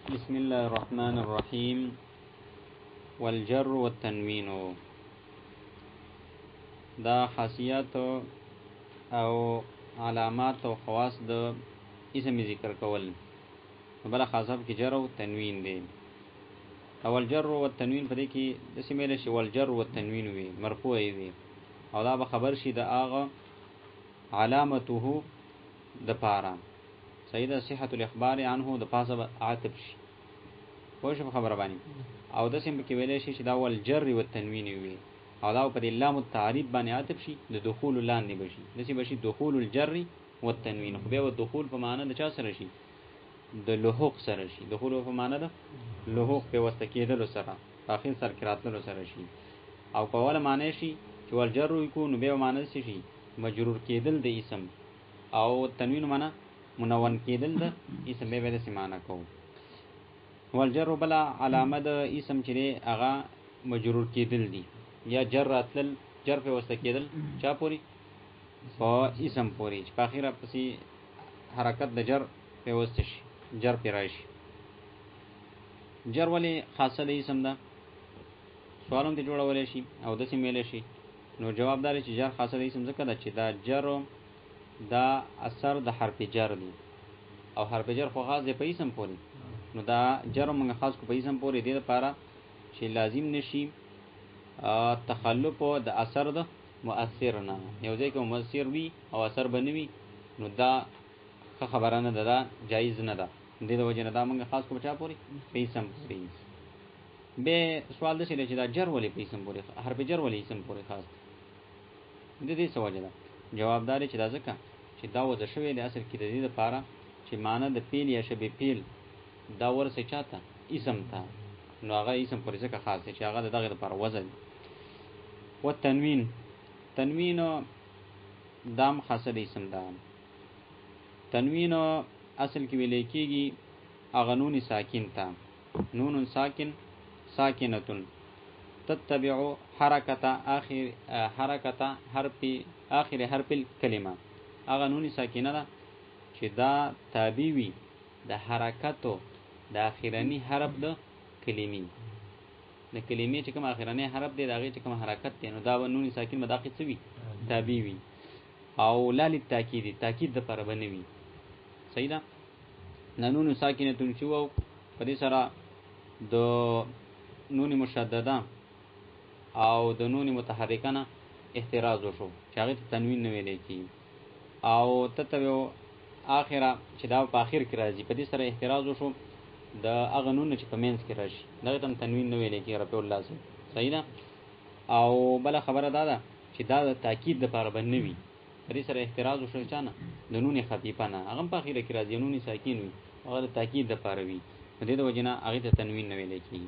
بسم الله الرحمن الرحيم. والجر والتنوين دا خاصیات او علامات او خواص د اسم ذکر کول. بل خاصه کې جر او تنوین دی. اول جر او تنوین په دې کې د سیمه شي والجر والتنوین وي مرفوع وي او دا به خبر شي د اغه علامته د پاره سیده صحت الاخبار عنه د پاسه عاتب شي پوه شو خبره باندې او د سیمه کې ویلې شي چې دا والجر والتنوین وي او دا په لام التعریب باندې عاتب شي د دخول لاندې بشي د سیمه شي دخول الجر والتنوین خو به دخول په معنی د چا سره شي د لحوق سره شي دخول په معنی د لحوق په واسطه کېدل سره اخر سر کراتل سره شي او په ولا معنی شي چې والجر یکون به معنی شي مجرور کېدل د اسم او تنوین معنی منون کېدل د اسم به د سمانه کو والجر بلا علامه د اسم چې هغه مجرور کېدل دي یا جر راتل جر په واسطه کېدل چا پوری او اسم پوری چې په اخره پسې حرکت د جر په واسطه شي جر په راشي جر ولی خاصه د اسم ده سوالم ته جوړول شي او د سیم ویل شي نو جوابدار چې جر خاصه د اسم ځکه ده چې دا جر دا اثر د حرف جر دی او حرف جر خو خاص دی په اسم پوری نو دا جر موږ خاص کو په اسم پوری دی لپاره چې لازم نشي تخلف د اثر د مؤثر نه یو ځکه مؤثر وي او اثر بنوي نو دا خبره نه ده جایز نه ده د دې وجه نه دا موږ خاص کو بچا پوری په اسم پوری به سوال د چې دا جر ولې په اسم پوری حرف جر ولې اسم پوری خاص د دې سوال ده جوابدار چې دا ځکه چې دا وځ شوی د اصل کې د دې لپاره چې معنی د فعل یا شبیه فعل دا ورسې چاته اسم ته نو هغه اسم پوری څخه خاص دی چې هغه دغه لپاره وزن و تنوین دام خاصه د اسم ده تنوین اصل کې ویل کېږي اغه نون ساکن ته نون ساکن ساکنتون تتبع حرکت اخر حرف الکلمه اغه نون ساکنه ده چې دا تابع وي د حرکتو د اخرنی حرف د کلمې د کلمې چې کوم اخرنی حرف دی دغه چې کوم حرکت دی نو دا نون ساکن مداخل سوي تابع وي او لال تاکید د پر بنوي صحیح ده نون ساکنه تون چې وو په دې سره د نون مشدده او د نون متحرکه نه احتراز وشو چې هغه تنوین نه ویل کی او تتبع اخره چې دا په اخر کې راځي په دې سره احتراز وشو د اغه نون چې په مینس کې راشي دا تم تنوین نه ویل کی رب الله سي صحیح ده او بل خبره ده چې دا د تاکید لپاره بنوي په دې سره احتراز وشو چانه د نون خفیفه نه هغه په اخر کې راځي نون ساکین وي هغه د تاکید لپاره وي په دې د وجنه هغه ته تنوین نه ویل کی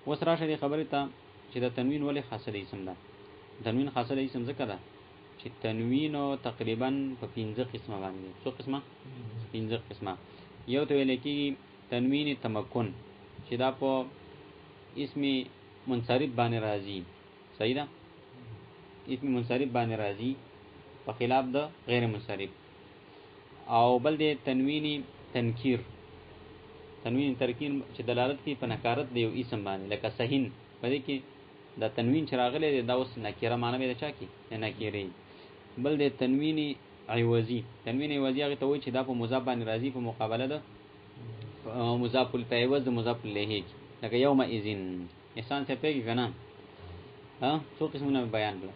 وس راشه دې خبره ته چې د تنوین ولې خاصه د اسم ده تنوین خاصه د اسم ځکه ده چې تنوین تقریبا په 15 قسمه باندې څو قسمه 15 قسمه یو ته ویل کېږي تنوین تمکن چې دا په اسم منصرف باندې راځي صحیح ده اسم منصرف باندې راځي په خلاف د غیر منصرف او بل دې تنوین تنکیر تنوین ترکین چې دلالت کوي په نکارت دی یو اسم باندې لکه صحین په دې کې دا تنوین چراغله دا اوس نکره معنی به چا کی نکری بل د تنوین عوضی تنوین عوضی هغه ته وایي چې دا په مضاف باندې راځي په مقابله ده مضاف العوض د مضاف الیه لکه یوم اذن احسان ته پیږي کنه ها څو قسمونه بیان کړه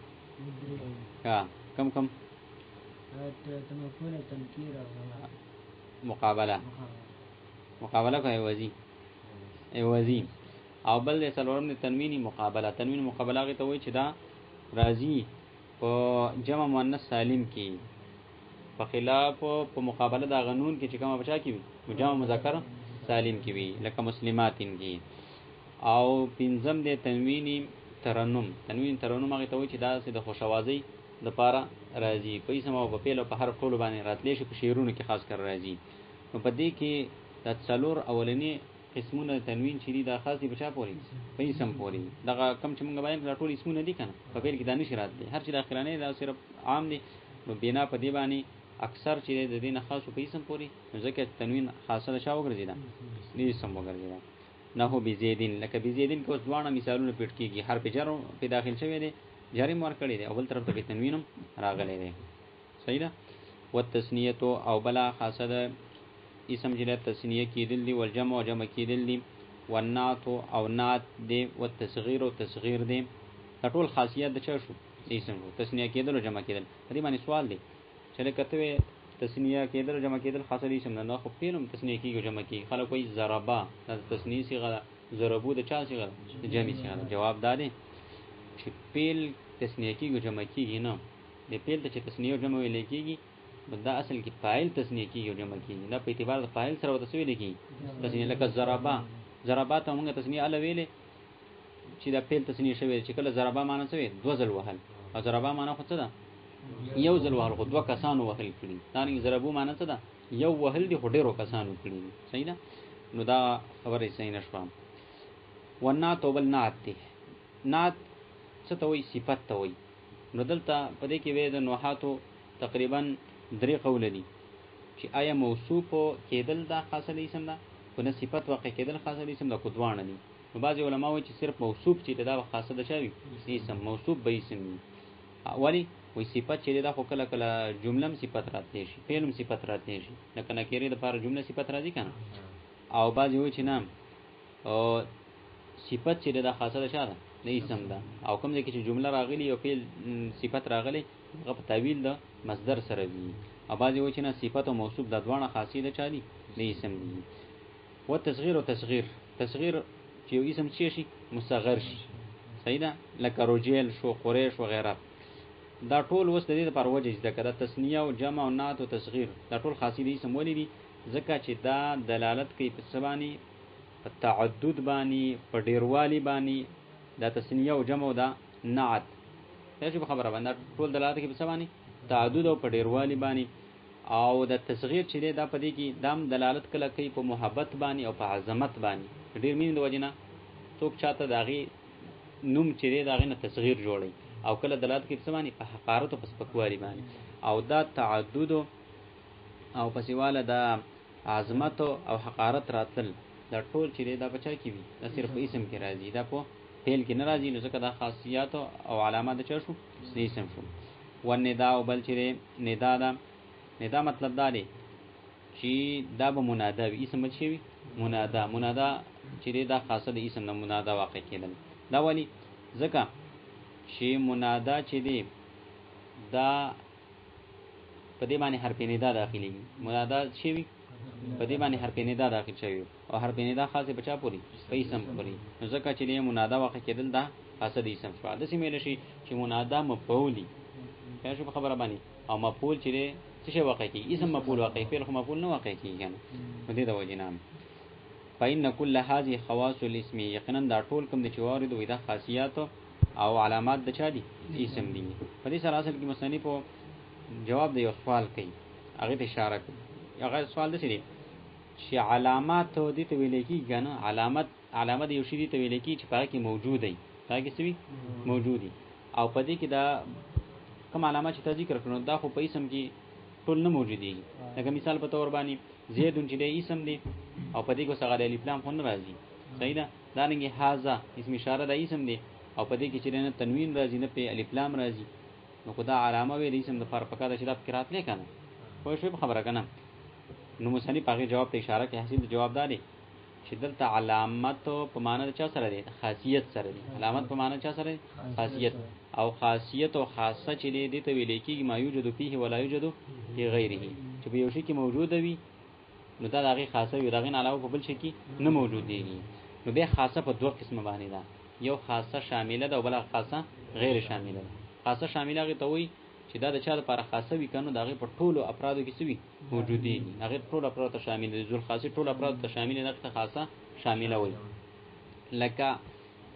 ها کم تمکن تنکیر مقابله کوي عوضی او بل د سلورم د تنوین مقابله هغه ته وایي چې دا راځي په جمع مؤنث سالم کې په خلاف په مقابله د غنون کې چې کومه بچا کی وي جمع مذکر سالم کې وي لکه مسلماتین کې او پنځم د تنوین ترنم هغه ته وایي چې دا د خوشوازی د پاره راځي په اسم او په فعل او په حرف ټول باندې راتلی شي په شعرونو کې خاص کر راځي نو په دې کې د څلور اولنی قسمونه تنوین چې دا خاصي بچا پوري په اسم پوري دغه کم چې موږ بیان کړو ټول اسمونه دي کنه په فعل کې دانش راتلی هر چې د اخرانه دا صرف عام دي نو بنا په دی باندې اکثر چې د دین خاص په اسم پوري ځکه تنوین خاصه شاو ګرځیدا اسم وګرځیدا. نحو بزیدین لکه بزیدین کو ځوانه مثالونه پټ کیږي، حرف جر په داخل شوی دی، جری مور کړی دی، او بل طرف ته تنوینم راغلی دی. صحیح ده. والتثنیه او بلا خاصه ده اسم جره تثنیه کیدل دی، والجمع او جمع کیدل دی، والنعت او نعت دی، والتصغیر او تصغیر دی. دا ټول خاصیت د چا شو؟ اسم شو. تثنیه کیدل او جمع کیدل. دې باندې سوال دی چې لکه تثنیه کیدل او جمع کیدل خاصه دي اسم نه، خو فعلم تثنیه کیږي او جمع کیږي. خلک کوئی ضربا د تثنیه صيغه، ضربو د چا صيغه، د جمع صيغه. جواب دا دی چې فعل تثنیه کیږي او جمع کیږي نه، د فعل ته چې تثنیه او جمع ویل کیږي دا اصل کې فاعل تثنیه کیږي او جمع کیږي. دا په اعتبار د فاعل سره وته ویل کیږي تثنیه. لکه ضربا، ضربا ته موږ تثنیه ال ویلې چې دا فعل تثنیه شوی چې کله ضربا معنی څه وي؟ دو ځل وهل. او ضربا معنی خو څه ده؟ یو ځل وهل، خو دوه کسانو وهل کړي. دا نه ضربو معنی څه ده؟ یو وهل دي خو ډیرو کسانو کړي. صحیح ده. نو دا خبره صحیح نشوه. والنعت بل نعت دی. نعت څه ته وایي؟ صفت ته وایي. نو دلته په دې کې وې د نوحاتو تقریبا 3 قول دي چې آیا موصوف کېدل دا خاصه دی اسم ده، کو نه صفت واقع کېدل خاصه دی اسم ده، کو دوانه دي. نو بعضي علما وایي چې صرف موصوف چې دا خاصه ده شوی اسم، موصوف به اسم وي. ولی وی صفت چې دا خو کله کله جمله صفت راتلی شي، فعل صفت راتلی شي، لکه نکره د لپاره جمله صفت راځي کنه. او بعضی وایي چې نه او صفت چې دا خاصه ده شاده د اسم ده، او کوم ځای کې چې جمله راغلی او فعل صفت راغلی هغه په تعویل د مصدر سره وي. او بعضی وایي چې نه صفت او موصوف د دوه خاصیت چالي د اسم دي. و تصغیر او تصغیر، تصغیر چې یو اسم شي مصغر شي. صحیح ده. لکه رجل شو، قریش وغیرہ. دا ټول وس د دې لپاره وجه چې دا تثنیه او جمع او نعت او تصغیر دا ټول خاصی دي اسم ولې دي؟ ځکه چې دا دلالت کوي په سبانی، په تعدد باندې، په ډیروالي باندې. دا تثنیه او جمع او دا نعت دا چې خبره باندې ټول دلالت کوي په سبانی تعدد او په ډیروالي باندې. او د تصغیر چې دا په دې کې دام دلالت کله کوي په محبت باندې او په عظمت باندې. ډیر مين د وجنه څوک چاته داغي نوم چې داغي نه تصغیر جوړي، او کله دلالت کوي په سمانی په حقارت او په سپکوالي باندې. او دا تعدد او پسیواله دا عظمت او حقارت راتل دا ټول چې دا بچا کی وي دا صرف اسم کې راځي، دا په فعل کې نه راځي. نو ځکه دا خاصیات او علامات د چا شو؟ اسم شو. والندا او بل چې ندا دا ندا مطلب دا دی چې دا به منادا وي، اسم بچي وي منادا. منادا چې دا خاصه د اسم نه منادا واقع کېدل. دا ولی ځکه چې منادا چې دی دا په دې باندې حرف ندا داخلي. منادا چې وي په دې باندې حرف ندا داخل شوی، او حرف ندا خاصه بچا پوری په اسم پوری. نو ځکه چې دی منادا واقع کېدل دا خاصه د اسم شو. د سیمه لشي چې منادا مفعولی یا شو خبره باندې، او مفعول چې دی څه واقع کی؟ اسم مفعول واقع، فعل خو مفعول نه واقع کیږي کنه. نو دې د وجه نام فإن كل هذه خواص الاسم، یقینا دا ټول کوم د چوارد وې دا خاصیات او علامات د چا دي؟ اسم دي. په دې سره اصل کې مصنف جواب دی یو سوال کوي، هغه ته اشاره کوي. هغه سوال د څه دی چې علامات دې ته ویل کېږي نه؟ علامت یو شی دې ته ویل کېږي چې پاره کې موجود دی، پاره کې څه وي موجودي. او په دې کې دا کوم علامات چې ذکر کړو دا خو په اسم کې ټول نه موجودي. لکه مثال په تور باندې زیدون چې د اسم دی او په دې کې څنګه د الف لام خو نه راځي. صحیح ده. دا نه هاذا اسم اشاره د اسم دی، او په دې کې چې نه تنوین راځي نه په الف لام راځي. نو خدا علامه وی د اسم د فرق پکا د شدت قرات نه کنه. خو شی خبره کنه. نو مصنف هغه جواب ته اشاره کوي. حاصل جواب داري چې دلته علامت په معنی د چا سره دی؟ خاصیت سره دی. علامت په معنی چا سره دی؟ خاصیت. او خاصیت او خاصه چې دی ته ویل کېږي ما یوجد فيه ولا یوجد فی غیره، چې په یو شی کې موجود وي نو دا دغه خاصه وي، دغه علاوه په بل شي کې نه موجود دی. نو به خاصه په دوه قسمه باندې ده، یو خاصه شامله ده او بل خاصه غیر شامله ده. خاصه شامله هغه ته وایي چې دا د چا لپاره خاصه وي کنه دغه په ټولو افرادو کې سوي موجود دي. هغه ټول افراد ته شامل دي، ذل خاصه ټول افراد ته شامل نه ته خاصه شامله وي. لکه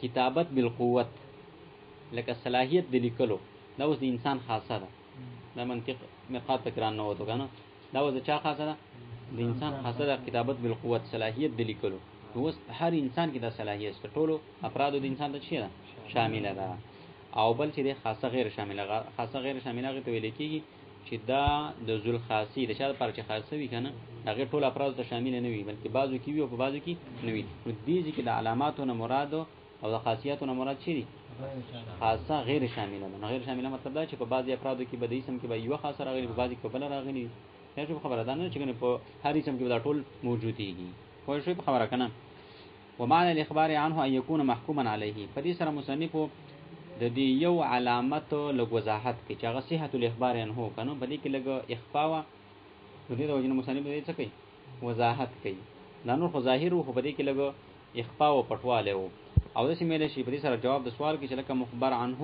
کتابت بالقوت، لکه صلاحیت د لیکلو، دا اوس د انسان خاصه ده. دا منطق مقاد تکرار نه وته کنه. دا اوس چا خاصه ده؟ د انسان خاصه ده. کتابت بالقوت صلاحیت د لیکلو، اوس هر انسان کې دا صلاحیت ټولو افرادو د انسان ته شي شامل ده. او بل چې د خاصه غیر شامله، خاصه غیر شامله هغه ته ویل کېږي چې دا د ذل خاصی د چا لپاره چې خاصه وي کنه هغه ټول افراد ته شامل نه وي بلکې بعضو کې وي او په بعضو کې نه وي. نو دې کې د علاماتو نه مراد او د خاصیاتو نه مراد چی دي؟ خاصه غیر شامله ده. غیر شامله مطلب دا چې په بعضي افرادو کې به د اسم کې به یو خاصه راغلي په بعضي کې بل راغلي. هیڅ خبره ده نه چې په هر اسم کې دا ټول موجوديږي. خو شوي خبره کنه. ومعنى الاخبار عنه ان يكون محكوما عليه. په دې سره مصنف د دې یو علامت لږ وضاحت کوي چې هغه صحت الاخبار عنه کنه په دې کې لږ اخفا وا د دې د وجه مصنف دې څه کوي وضاحت کوي. دا نور خو ظاهر خو په دې کې لږ اخفا او پټواله وو او د سیمه له شي په دې سره جواب د سوال کې چې لکه مخبر عنه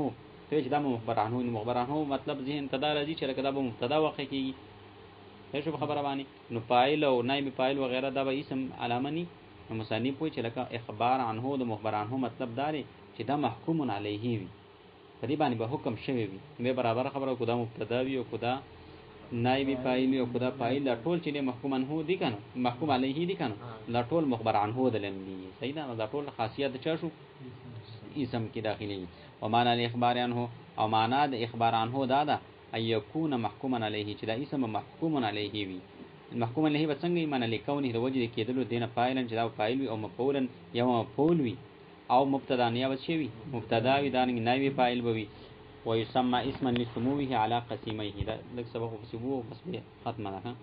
ته چې دا مخبر عنه نو مخبر عنه مطلب ذهن تدا راځي چې لکه دا به مبتدا واقع کیږي. هیڅ خبره باندې نو فاعل او نائب فاعل وغیرہ دا به اسم علامه ني. نو مصنف وایي چې لکه اخبار عنه د مخبر عنه مطلب دا دی چې دا محکوم علیه وي په دې باندې به حکم شوی وي. به برابر خبره کو دا مبتدا وي او خدا نائب فاعل او خدا فاعل دا ټول چې محکوم عنه دي کنه محکوم علیه دي کنه دا ټول مخبر عنه دلن دي. صحیح ده. دا ټول خاصیت چا شو اسم کې داخلي. او معنا الاخبار عنه او معنا د اخبار عنه دا ده ان يكون محكوما عليه چې دا اسم محکوم علیه وي. محکوم علیه به څنګه معنا لیکونه د وجه کېدلو دینه فاعلن چې دا فاعل وي او مفعولن یو مفعول وي او مبتدا نه یو شی وي مبتدا وي دا نه وي فاعل وي. ويسمى اسما لسموه على قسميه. دا لکه سبق په سبو بس به ختمه ده.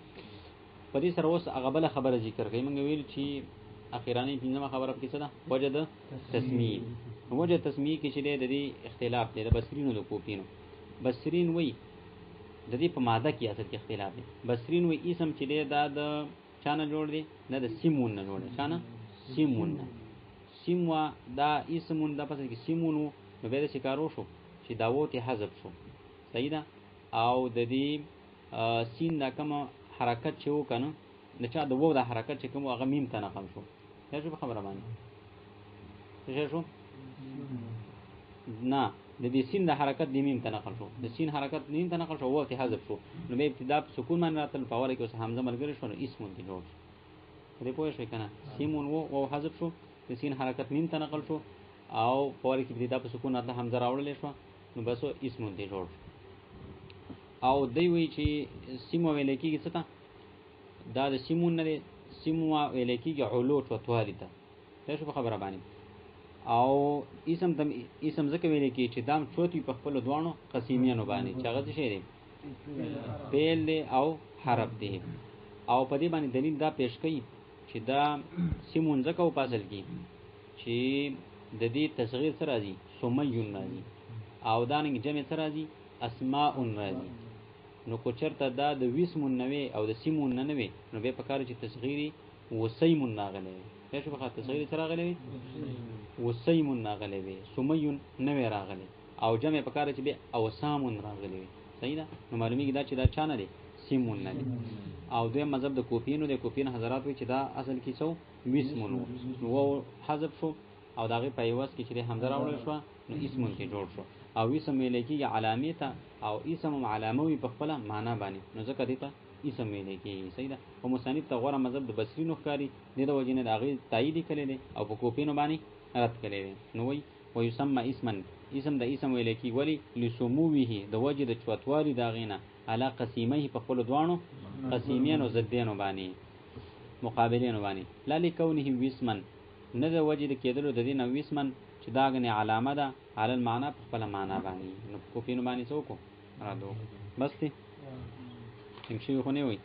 په دې سره اوس هغه بل خبره ذکر کوي. موږ ویل چې اخیرانی پنځمه خبره په څه ده وجه د تسمیه. وجه تسمیه کې چې د دې اختلاف دی د بصرینو د کوفینو. بصرین وی د دې په ماده کې اصل کې اختلاف دی. بصرین وی اسم چې دا د چانه جوړ دی نه د سیمون نه جوړ دی. چانه سیمون سیموا دا اسمون د پس کې سیمونو نو به د شکارو شو چې داوت حذف شو. صحیح ده. او د دې سین دا کوم حرکت چې وکنه د چا د وو د حرکت چې کوم هغه میم ته نقل شو. دا څه خبره باندې څه شو نه د دې سین د حرکت د میم ته نقل شو. د سین حرکت میم ته نقل شو وو ته حذف شو نو به ابتدا سکون باندې راتل په وره کې اوس حمزه ملګری شو نو اسمون دی جوړ. دې پوه شئ کنه سیمون وو حذف شو د سین حرکت میم ته نقل شو او په وره کې ابتدا په سکون راته حمزه راوړل شو نو بس اسمون دی جوړ. او دوی وی چې سیمو ویل کېږي څه ته دا د سیمون نه سیمو ویل کېږي علوت او توالي ته. څه خبره باندې او اسم تم اسم ځکه ویل کېږي چې دام چوتي په خپل دوانو قسیمیانو باندې چې هغه څه دی فعل دی او حرف دی. او په دې باندې دلیل دا پیش کړي چې دا سیمون ځکه او پاسل کی چې د دې تصغیر سره راځي سمیون راځي او دا نه جمع سره راځي اسماء راځي. نو کو چرته دا د وسمون نوې او د سیمون نه نوې نو به پکاره چې تصغیری وسیمون ناغله وي. څه په خاطر تصغیری سره راغلی وي وسیمون ناغله وي سمیون نوې راغلی او جمع پکاره چې به اوسامون راغلی وي. صحیح ده. نو معلومیږي دا چې دا چانه دي سیمون نه دي. او دوی مذهب د کوفینو د کوفین حضرات وي چې دا اصل کې څو وسمون نو حذف شو او داغه په یوس کې چې حمزه راوړل شو نو اسمون کې جوړ شو او اسم ویل کېږي علامه ته او اسم علامه وي په خپل معنا باندې نو ځکه دې ته اسم ویل کېږي. صحیح ده. او مصنف ته غوړه مذهب د بصرینو ښکاری د وجنه د هغه تایید کړي دي او په کوفینو باندې رد کړي دي. نو وي ويسمى اسما اسم د اسم ویل کېږي ولی لسموه د وجه د چوتوالي دا غینه علا قسیمه په خپل دوانو قسیمین او زدینو باندې مقابلینو باندې لا لکونه وسمن نه د وجه د کېدلو د دین وسمن چې دا غنه علامه ده علی المعنى په خپل معنا باندې نو کوفینو باندې څوک را دو بس ته شي خو نه وي.